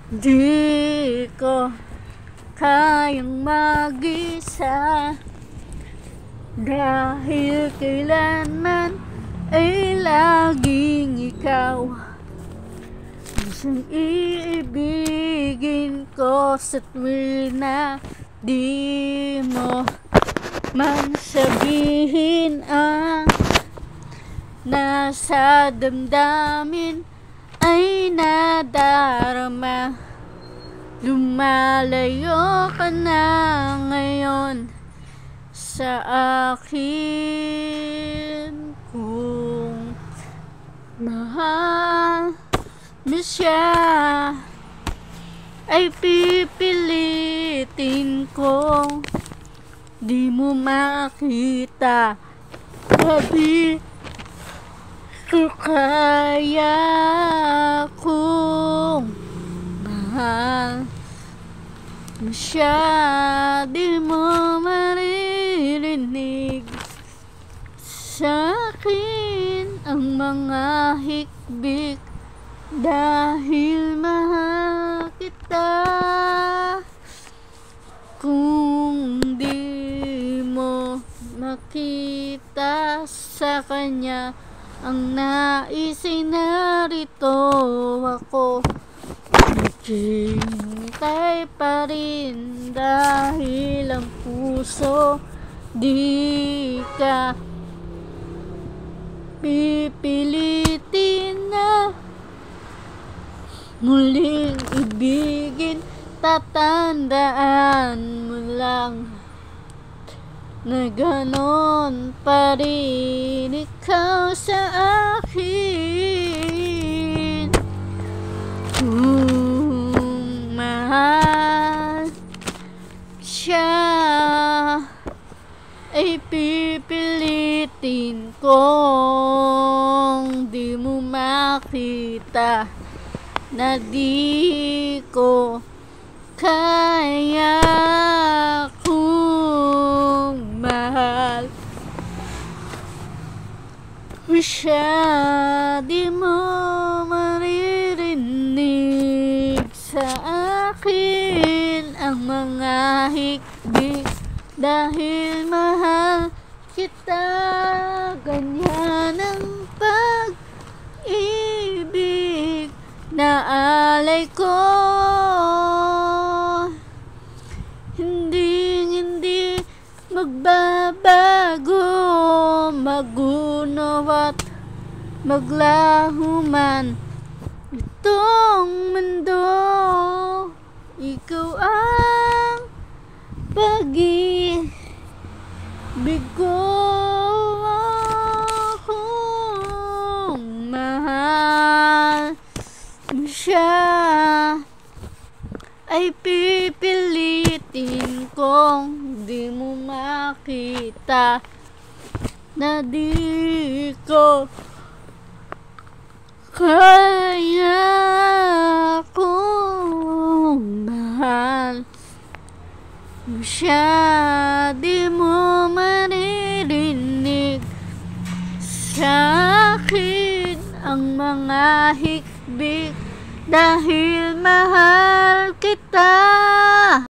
Di ko kayang mag-isa, dahil kailanman ay laging ikaw ang siyang iibigin ko. Sa tuwing na di mo man sabihin ang nasa damdamin ay nadarama, lumalayo ka na ngayon sa akin. Kung mahal mo siya ay pipilitin ko, di mo makita, sabi ko kaya. Kung mahal mo siya, di mo maririnig sa akin ang mga hikbik, dahil mahal kita. Kung di mo makita sa kanya ang nais ay narito ako, naghihintay pa rin, dahil ang puso di ka pipilitin na muling ibigin. Tatandaan mo lang na ganon pa rin ikaw sa akin. Kung mahal siya ay pipilitin kong di mo makita na di ko kaya. Kung mahal mo siya, di mo maririnig sa akin ang mga hikbik, dahil mahal kita. Ganyan ang pag-ibig na alay ko, hindi magbabago, magunaw at maglaho man itong mundo. Ikaw ang pag-ibig ko. Kung mahal mo siya ay pipilitin kong di mo makita na di ko kaya. Kung mahal mo siya, di mo maririnig sa akin ang mga hikbik, dahil mahal